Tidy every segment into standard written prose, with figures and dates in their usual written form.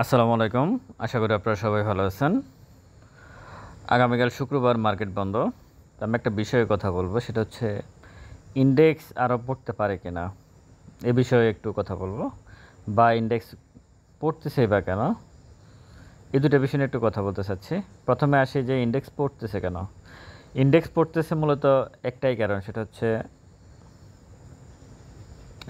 আসসালামু আলাইকুম। আশা করি আপনারা সবাই ভালো আছেন। আগামীকাল শুক্রবার মার্কেট বন্ধ। তো আমি একটা বিষয়ে কথা বলবো, সেটা হচ্ছে ইন্ডেক্স আরও পড়তে পারে কিনা, এ বিষয়ে একটু কথা বলবো। বা ইন্ডেক্স পড়তেছে বা কেন, এই দুটো বিষয় নিয়ে একটু কথা বলতে চাচ্ছি। প্রথমে আসি যে ইন্ডেক্স পড়তেছে কেন। ইন্ডেক্স পড়তেছে মূলত একটাই কারণ, সেটা হচ্ছে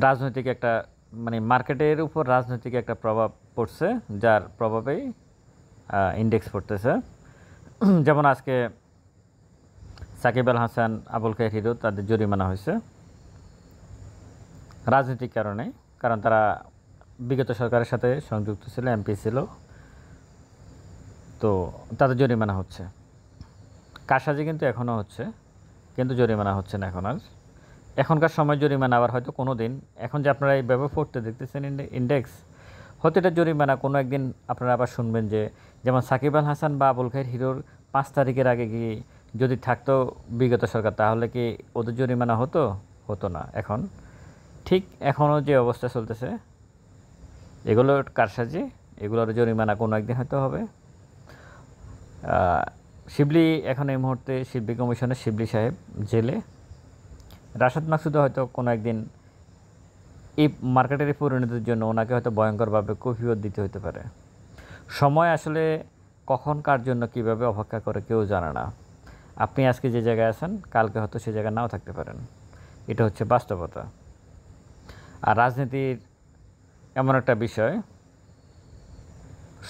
রাজনৈতিক একটা, মানে মার্কেটের উপর রাজনৈতিক একটা প্রভাব পড়ছে, যার প্রভাবেই ইন্ডেক্স পড়তেছে। যেমন আজকে সাকিব আল হাসান, আবুল খায়ের হিরো, তাদের জরিমানা হয়েছে রাজনৈতিক কারণে। কারণ তারা বিগত সরকারের সাথে সংযুক্ত ছিল, এমপি ছিল, তো তাদের জরিমানা হচ্ছে। কারসাজি কিন্তু এখনও হচ্ছে, কিন্তু জরিমানা হচ্ছে না এখন আর। এখনকার সময় জরিমানা আবার হয়তো কোনো দিন, এখন যে আপনারা এইভাবে পড়তে দেখতেছেন ইন্ডেক্স, হয়তো এটা জরিমানা কোনো একদিন আপনারা আবার শুনবেন যে, যেমন সাকিব আল হাসান বা আবুল খায়ের হিরোর 5 তারিখের আগে কি যদি থাকতো বিগত সরকার, তাহলে কি ওদের জরিমানা হতো? হতো না। এখন ঠিক এখনও যে অবস্থা চলতেছে, এগুলোর কারসাজি, এগুলোর জরিমানা কোনো একদিন হয়তো হবে। শিবলি এখন এই মুহূর্তে শিবলি কমিশনের শিবলি সাহেব জেলে। রাশাদ মাকসুদও হয়তো কোনো একদিন এই মার্কেটের পরিণতির জন্য ওনাকে হয়তো ভয়ঙ্করভাবে কৈফিয়ত দিতে হতে পারে। সময় আসলে কখন কার জন্য কীভাবে অপেক্ষা করে কেউ জানে না। আপনি আজকে যে জায়গায় আছেন, কালকে হয়তো সে জায়গায় নাও থাকতে পারেন। এটা হচ্ছে বাস্তবতা। আর রাজনীতির এমন একটা বিষয়,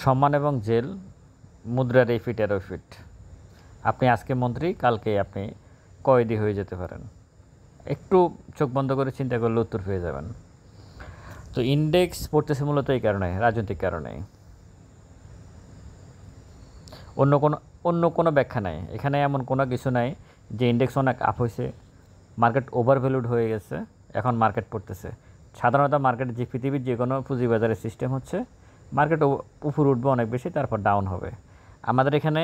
সম্মান এবং জেল মুদ্রার এই ফিট আর ওই ফিট। আপনি আজকে মন্ত্রী, কালকে আপনি কয়েদি হয়ে যেতে পারেন। একটু চোখ বন্ধ করে চিন্তা করলে উত্তর পেয়ে যাবেন। তো ইন্ডেক্স পড়তেছে মূলত এই কারণে, রাজনৈতিক কারণে। অন্য কোনো ব্যাখ্যা নাই এখানে। এমন কোনো কিছু নাই যে ইন্ডেক্স অনেক আপ হয়েছে, মার্কেট ওভারভ্যালুড হয়ে গেছে, এখন মার্কেট পড়তেছে। সাধারণত মার্কেট যে পৃথিবীর যে কোনো পুঁজিবাজারের সিস্টেম হচ্ছে, মার্কেট উপর উঠবে অনেক বেশি, তারপর ডাউন হবে। আমাদের এখানে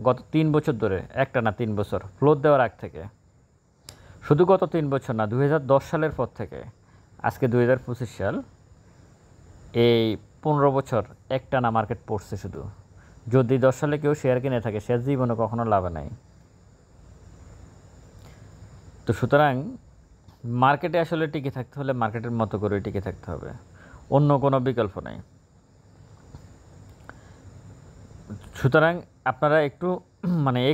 গত 3 বছর ধরে, একটা না 3 বছর, ফ্লোর দেওয়ার আগ থেকে, শুধু গত 3 বছর না, 2010 সালের পর থেকে আজকে 2025 সাল, এই 15 বছর একটানা মার্কেট পড়ছে শুধু। যদি 10 সালে কেউ শেয়ার কিনে থাকে, সে জীবনে কখনো লাভে নাই। তো সুতরাং মার্কেটে আসলে টিকে থাকতে হলে মার্কেটের মতো করে টিকে থাকতে হবে, অন্য কোনো বিকল্প নেই। সুতরাং আপনারা একটু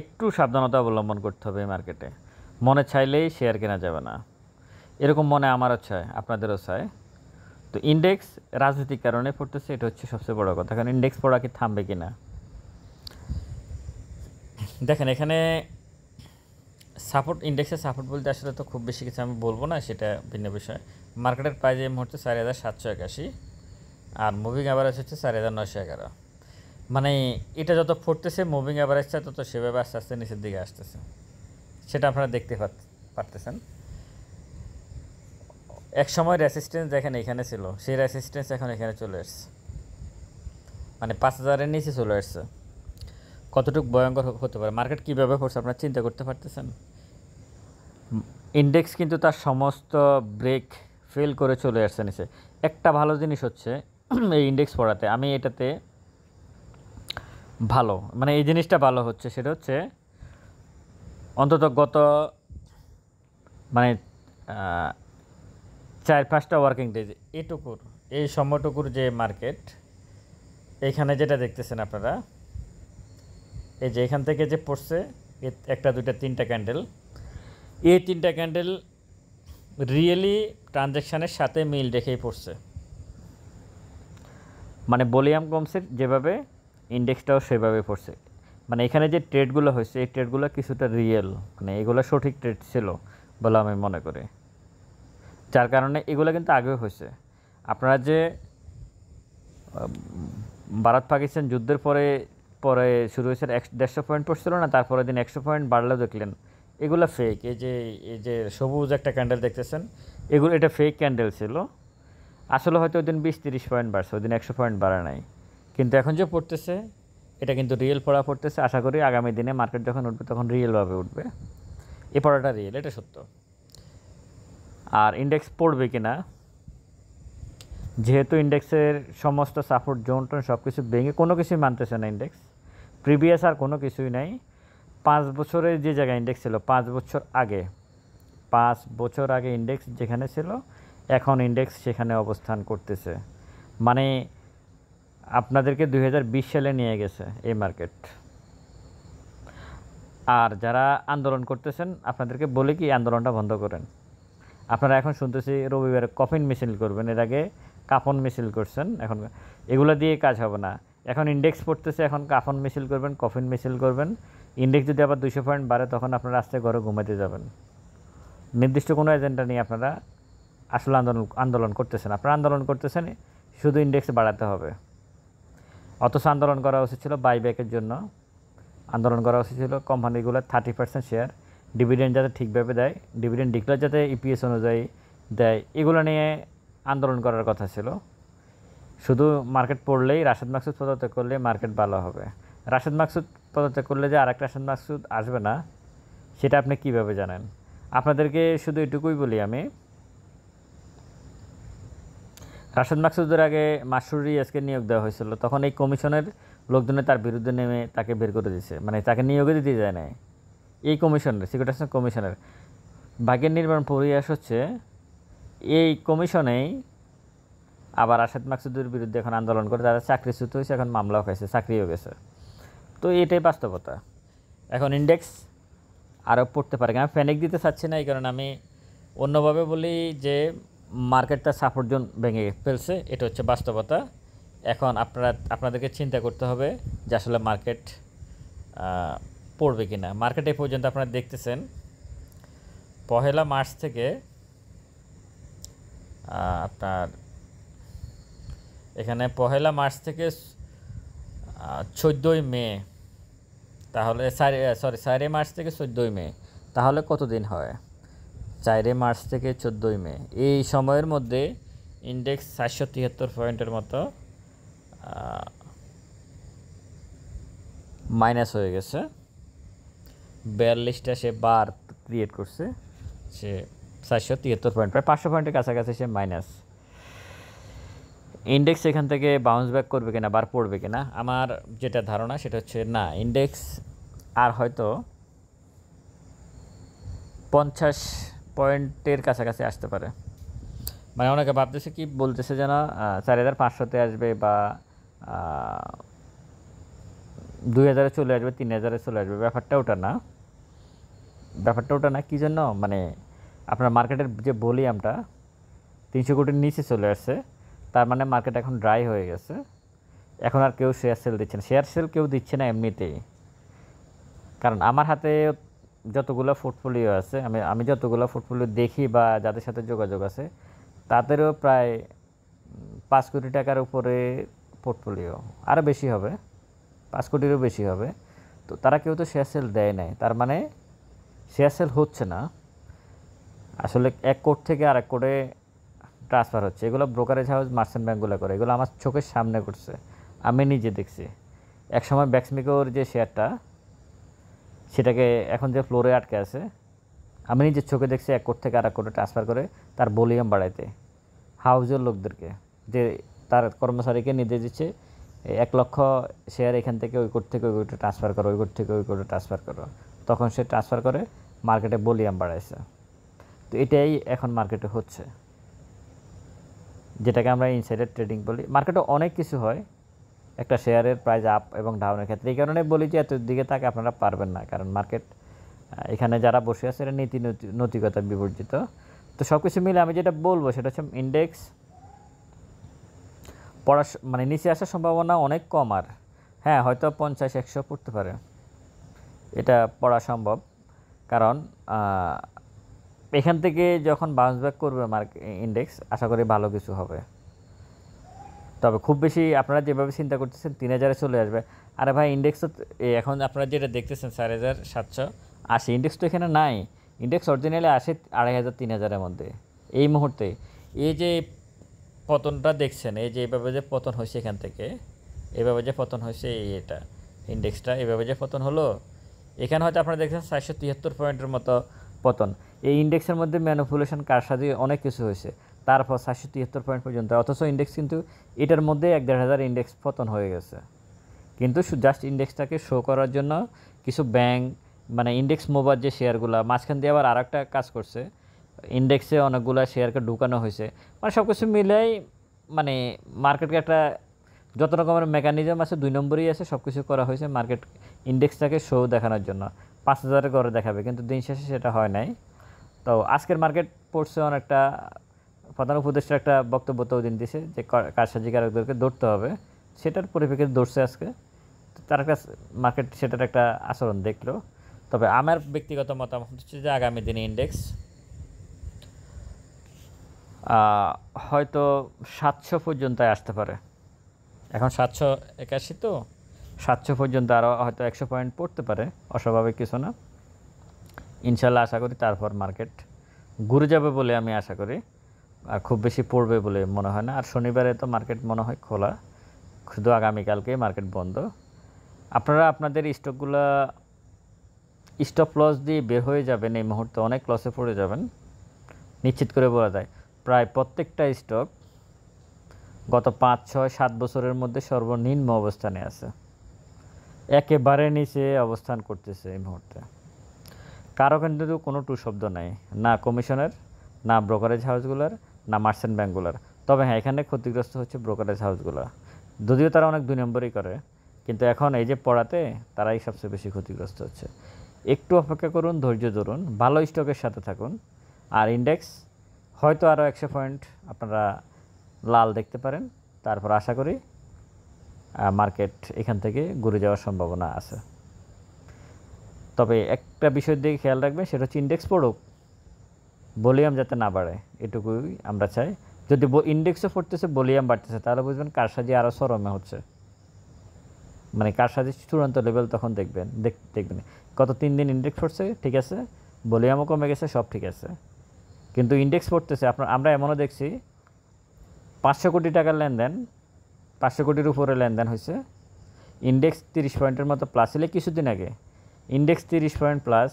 একটু সাবধানতা অবলম্বন করতে হবে এই মার্কেটে। মনে চাইলেই শেয়ার কেনা যাবে না, এরকম মনে আমারও চায়, আপনাদেরও চায়। তো ইন্ডেক্স রাজনৈতিক কারণে পড়তেছে, এটা হচ্ছে সবচেয়ে বড় কথা। কারণ ইন্ডেক্স পড়া কি থামবে কি না, দেখেন এখানে সাপোর্ট, ইন্ডেক্সের সাপোর্ট বলতে আসলে তো খুব বেশি কিছু আমি বলবো না, সেটা ভিন্ন বিষয়। মার্কেটের প্রাইস এই মুহূর্তে 4,781, আর মুভিং অ্যাভারেজ হচ্ছে 4,911। মানে এটা যত পড়তেছে, মুভিং অ্যাভারেজটা তত সেভাবে আস্তে আস্তে নিচের দিকে আসতেছে, সেটা আপনারা দেখতে পারতেছেন। এক সময় রেসিস্টেন্স দেখেন এখানে ছিল, সেই রেসিস্টেন্স এখন এখানে চলে এসছে, মানে 5,000-এর নিচে চলে আসছে। কতটুকু ভয়ঙ্কর হতে পারে, মার্কেট কীভাবে পড়ছে আপনারা চিন্তা করতে পারতেছেন। ইন্ডেক্স কিন্তু তার সমস্ত ব্রেক ফেল করে চলে আসছে নিচে। একটা ভালো জিনিস হচ্ছে এই ইন্ডেক্স পড়াতে, আমি এটাতে ভালো, মানে এই জিনিসটা ভালো হচ্ছে, সেটা হচ্ছে অন্তত গত 4-5টা ওয়ার্কিং ডেজ এই সময়টুকুর যে মার্কেট, এইখানে যেটা দেখতেছেন আপনারা, এই যে এখান থেকে যে পড়ছে, একটা, দুইটা, 3টা ক্যান্ডেল, এই 3টা ক্যান্ডেল রিয়েলি ট্রানজ্যাকশানের সাথে মিল রেখেই পড়ছে। মানে ভলিউম কমছে যেভাবে, ইন্ডেক্সটাও সেভাবে পড়ছে। মানে এখানে যে ট্রেডগুলো হয়েছে, এই ট্রেডগুলো কিছুটা রিয়েল, মানে এগুলো সঠিক ট্রেড ছিল বলে আমি মনে করি। যার কারণে এগুলো কিন্তু আগেও হয়েছে। আপনারা যে ভারত পাকিস্তান যুদ্ধের পরে পরে শুরু হয়েছে, 150 পয়েন্ট পড়ছিল না, তারপরের দিন 100 পয়েন্ট বাড়লেও দেখলেন, এগুলো ফেক। এই যে সবুজ একটা ক্যান্ডেল দেখতেছেন, এটা ফেক ক্যান্ডেল ছিল। আসলে হয়তো ওই দিন 20-30 পয়েন্ট বাড়ছে, ওই দিন 100 পয়েন্ট বাড়ে নাই। কিন্তু এখন যে পড়তেছে, এটা কিন্তু রিয়েল পড়া পড়তেছে। আশা করি আগামী দিনে মার্কেট যখন উঠবে, তখন রিয়েলভাবে উঠবে। এই পড়াটা রিয়েল, এটা সত্য। আর ইন্ডেক্স পড়বে কি না, যেহেতু ইন্ডেক্সের সমস্ত সাপোর্ট জোন টোন সব কিছু ভেঙে কোনো কিছুই মানতেছে না ইন্ডেক্স, প্রিভিয়াস আর কোনো কিছুই নাই। 5 বছরের যে জায়গায় ইন্ডেক্স ছিল 5 বছর আগে ইন্ডেক্স যেখানে ছিল এখন ইন্ডেক্স সেখানে অবস্থান করতেছে। মানে আপনাদেরকে 2020 সালে নিয়ে গেছে এই মার্কেট। আর যারা আন্দোলন করতেছেন আপনাদেরকে বলে কি আন্দোলনটা বন্ধ করেন। আপনারা এখন শুনতেছি রবিবারে কফিন মিছিল করবেন, এর আগে কাফন মিছিল করছেন, এখন এগুলো দিয়ে কাজ হবে না। এখন ইন্ডেক্স পড়তেছে, এখন কাফন মিছিল করবেন, কফিন মিছিল করবেন। ইন্ডেক্স যদি আবার 200 পয়েন্ট বাড়ে তখন আপনারা আস্তে ঘরে ঘুমাতে যাবেন। নির্দিষ্ট কোনো এজেন্ডা নিয়ে আপনারা আসলে আন্দোলন করতেছেন, আপনারা আন্দোলন করতেছেন শুধু ইন্ডেক্স বাড়াতে হবে। অথচ আন্দোলন করা উচিত ছিল বাইব্যাকের জন্য, আন্দোলন করা উচিত ছিল কোম্পানিগুলোর 30% শেয়ার ডিভিডেন্ড যাতে ঠিকভাবে দেয়, ডিভিডেন্ড ডিক্লেয়ার যাতে ইপিএস অনুযায়ী দেয়, এগুলো নিয়ে আন্দোলন করার কথা ছিল। শুধু মার্কেট পড়লেই রাশেদ মাকসুদ পদত্যাগ করলে মার্কেট ভালো হবে। রাশেদ মাকসুদ পদত্যাগ করলে যে আরেকটা রাশেদ মাকসুদ আসবে না সেটা আপনি কীভাবে জানেন? আপনাদেরকে শুধু এটুকুই বলি আমি, রাশেদ মাকসুদের আগে মাসুর রিয়াজকে নিয়োগ দেওয়া হয়েছিল, তখন এই কমিশনের লোকজনে তার বিরুদ্ধে নেমে তাকে বের করে দিয়েছে, মানে তাকে নিয়োগে দিতে যায় না। এই কমিশনের সিকিউরিটি কমিশনের ভাগ্যের নির্মাণ প্রয়াস হচ্ছে এই কমিশনেই আবার রাশেদ মাকসুদের বিরুদ্ধে এখন আন্দোলন করে তারা চাকরিচ্যুত হয়েছে, এখন মামলাও খাইছে, চাকরিও গেছে। তো এটাই বাস্তবতা। এখন ইন্ডেক্স আরও পড়তে পারে, আমি প্যানিক দিতে চাচ্ছি না, এই কারণে আমি অন্যভাবে বলি যে মার্কেটটা সাপোর্ট জোন ভেঙে ফেলছে, এটা হচ্ছে বাস্তবতা। এখন আপনাদেরকে চিন্তা করতে হবে যে আসলে মার্কেট পড়বে কি না। মার্কেট এই পর্যন্ত আপনারা দেখতেছেন 1 মার্চ থেকে আপনার এখানে 1 মার্চ থেকে 14 মে, তাহলে 4 মার্চ থেকে 14 মে, তাহলে কতদিন হয়? 4 মার্চ থেকে 14 মে, এই সময়ের মধ্যে ইন্ডেক্স 473 পয়েন্টের মতো মাইনাস হয়ে গেছে। 42টা সে বার ক্রিয়েট করছে, সে 473 পয়েন্ট, প্রায় 500 পয়েন্টের কাছাকাছি সে মাইনাস। ইন্ডেক্স এখান থেকে বাউন্স ব্যাক করবে কিনা, বার পড়বে কিনা, আমার যেটা ধারণা সেটা হচ্ছে না, ইন্ডেক্স আর হয়তো 50 পয়েন্টের কাছাকাছি আসতে পারে। মানে অনেকে ভাবতেছে কি বলতেছে যেন 4500-তে আসবে বা 2000-এ চলে আসবে, 3000-এ চলে আসবে, ব্যাপারটা ওটা না। কী জন্য, মানে আপনার মার্কেটের যে ভলিউমটা 300 কোটির নিচে চলে আসছে, তার মানে মার্কেট এখন ড্রাই হয়ে গেছে। এখন আর কেউ শেয়ার সেল দিচ্ছে না, শেয়ার সেল কেউ দিচ্ছে না এমনিতেই। কারণ আমার হাতে যতগুলো পোর্টফোলিও আছে, আমি যতগুলো পোর্টফোলিও দেখি বা যাদের সাথে যোগাযোগ আছে, তাদেরও প্রায় 5 কোটি টাকার উপরে পোর্টফোলিও, আরও বেশি হবে, 5 কোটিরও বেশি হবে। তো তারা কেউ তো শেয়ার সেল দেয় নাই, তার মানে শেয়ার সেল হচ্ছে না। আসলে এক কোড থেকে আরেক কোডে ট্রান্সফার হচ্ছে। এগুলো ব্রোকারেজ হাউস, মার্চেন্ট ব্যাঙ্কগুলো করে, এগুলো আমার চোখের সামনে করছে, আমি নিজে দেখছি। একসময় ব্যাক্সমিকোর যে শেয়ারটা, সেটাকে এখন যে ফ্লোরে আটকে আছে, আমি নিজের চোখে দেখছি এক কোড থেকে আরেক কোডে ট্রান্সফার করে তার ভলিউম বাড়াইতে, হাউজের লোকদেরকে, যে তার কর্মচারীকে নির্দেশ দিচ্ছে 1 লক্ষ শেয়ার এখান থেকে ওই কোড থেকে ওই কোডে ট্রান্সফার করো, ওই কোড থেকে ওই কোডে ট্রান্সফার করো, তখন সে ট্রান্সফার করে মার্কেটে ভলিউম বাড়াইছে। তো এটাই এখন মার্কেটে হচ্ছে, যেটাকে আমরা ইনসাইডার ট্রেডিং বলি। মার্কেটে অনেক কিছু হয় একটা শেয়ারের প্রাইস আপ এবং ডাউনের ক্ষেত্রে, এই কারণে বলি যে এত দিকে তাকে আপনারা পারবেন না, কারণ মার্কেট এখানে যারা বসে আছে এটা নৈতিকতা বিবর্জিত। তো সব কিছু মিলে আমি যেটা বলবো সেটা হচ্ছে ইন্ডেক্স মানে নিচে আসার সম্ভাবনা অনেক কম। আর হ্যাঁ, হয়তো 50-100 পড়তে পারে, এটা পড়া সম্ভব, কারণ এখান থেকে যখন বাউন্স ব্যাক করবে ইন্ডেক্স, আশা করি ভালো কিছু হবে। তবে খুব বেশি আপনারা যেভাবে চিন্তা করতেছেন 3000-এ চলে আসবে, আরে ভাই ইন্ডেক্স তো এখন আপনারা যেটা দেখতেছেন 4780, ইন্ডেক্স তো এখানে নাই। ইন্ডেক্স অরিজিনালি আসে 2500-3000-এর মধ্যে। এই মুহূর্তে এই যে পতনটা দেখছেন, এই যে এইভাবে যে পতন হয়েছে এখান থেকে, এইভাবে যে পতন হয়েছে, এটা ইন্ডেক্সটা এইভাবে যে পতন হলো, এখানে হয়তো আপনারা দেখছেন 473 পয়েন্টের মতো পতন। এই ইন্ডেক্সের মধ্যে ম্যানিপুলেশন কারসাজি অনেক কিছু হয়েছে, তারপর 773 পয়েন্ট পর্যন্ত, অথচ ইন্ডেক্স কিন্তু এটার মধ্যে 1-1.5 ইন্ডেক্স পতন হয়ে গেছে। কিন্তু জাস্ট ইন্ডেক্সটাকে শো করার জন্য কিছু ব্যাংক মানে ইন্ডেক্স মোবার যে শেয়ারগুলো মাঝখান দিয়ে আবার আরেকটা কাজ করছে, ইন্ডেক্সে অনেকগুলো শেয়ারকে ঢুকানো হয়েছে, মানে সব কিছু মিলেই মানে মার্কেটকে একটা যত রকমের মেকানিজম আছে 2 নম্বরই আছে, সব কিছু করা হয়েছে মার্কেট ইন্ডেক্সটাকে শো দেখানোর জন্য 5000 করে দেখাবে, কিন্তু দিন শেষে সেটা হয় নাই। তো আজকের মার্কেট পড়ছে অনেকটা, প্রধান উপদেষ্টার একটা বক্তব্য তো দিন দিছে যে কারসাজিকারকদেরকে ধরতে হবে, সেটার পরিপ্রেক্ষিতে ধরছে আজকে। তার একটা মার্কেট সেটার একটা আচরণ দেখলো। তবে আমার ব্যক্তিগত মতামত হচ্ছে যে আগামী দিনে ইন্ডেক্স হয়তো 700 পর্যন্ত আসতে পারে। এখন 781 তো, 700 পর্যন্ত আরও হয়তো 100 পয়েন্ট পড়তে পারে, অস্বাভাবিক কিছু না ইনশাল্লাহ। আশা করি তারপর মার্কেট ঘুরে যাবে বলে আমি আশা করি, আর খুব বেশি পড়বে বলে মনে হয় না। আর শনিবারে তো মার্কেট মনে হয় খোলা, শুধু আগামীকালকে মার্কেট বন্ধ। আপনারা আপনাদের স্টকগুলো স্টপ লস দিয়ে বের হয়ে যাবেন, এই মুহূর্তে অনেক লসে পড়ে যাবেন নিশ্চিত করে বলা যায়। প্রায় প্রত্যেকটা স্টক গত 5, 6, 7 বছরের মধ্যে সর্বনিম্ন অবস্থানে আছে, একেবারে নিচে অবস্থান করতেছে এই মুহূর্তে। কারো কিন্তু কোনো টু শব্দ নাই, না কমিশনের, না ব্রোকারেজ হাউসগুলোর, না মার্চেন্ট ব্যাঙ্কগুলোর। তবে হ্যাঁ, এখানে ক্ষতিগ্রস্ত হচ্ছে ব্রোকারেজ হাউসগুলো, যদিও তারা অনেক 2 নম্বরই করে, কিন্তু এখন এই যে পড়াতে তারাই সবচেয়ে বেশি ক্ষতিগ্রস্ত হচ্ছে। একটু অপেক্ষা করুন, ধৈর্য ধরুন, ভালো স্টকের সাথে থাকুন। আর ইন্ডেক্স হয়তো আরও 100 পয়েন্ট আপনারা লাল দেখতে পারেন, তারপর আশা করি মার্কেট এখান থেকে ঘুরে যাওয়ার সম্ভাবনা আছে। তবে একটা বিষয় দিকে খেয়াল রাখবেন, সেটা হচ্ছে ইন্ডেক্স পড়ুক, ভলিউম যাতে না বাড়ে, এটুকুই আমরা চাই। যদি ইন্ডেক্সও পড়তেছে, ভলিউম বাড়তেছে, তাহলে বুঝবেন কারসাজি আরও চরমে হচ্ছে, মানে কারসাজির চূড়ান্ত লেভেল তখন দেখবেন। গত 3 দিন ইন্ডেক্স পড়ছে, ঠিক আছে, ভলিউমও কমে গেছে, সব ঠিক আছে, কিন্তু ইন্ডেক্স পড়তেছে। আমরা এমনও দেখছি 500 কোটি টাকার লেনদেন, 500 কোটির উপরে লেনদেন হয়েছে, ইন্ডেক্স 30 পয়েন্টের মতো প্লাস ছিল কিছুদিন আগে, ইন্ডেক্স 30 পয়েন্ট প্লাস,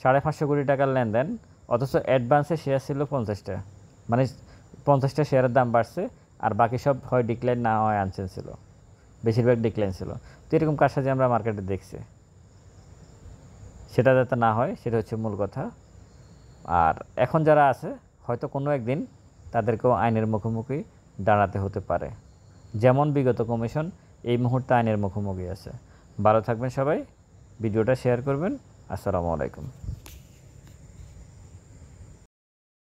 550 কোটি টাকার লেনদেন, অথচ অ্যাডভান্সে শেয়ার ছিল 50টা, মানে 50টা শেয়ারের দাম বাড়ছে, আর বাকি সব হয় ডিক্লাইন, না হয় আনচেঞ্জ ছিল, বেশিরভাগ ডিক্লাইন ছিল। তো এরকম কারসাজি আমরা মার্কেটে দেখছি, সেটা যাতে না হয় সেটা হচ্ছে মূল কথা। আর এখন যারা আছে হয়তো কোনো একদিন তাদেরকেও আইনের মুখোমুখি দাঁড়াতে হতে পারে, যেমন বিগত কমিশন এই মুহূর্তে আইনের মুখোমুখি আছে। ভালো থাকবেন সবাই, ভিডিওটা শেয়ার করবেন। আসসালামু আলাইকুম।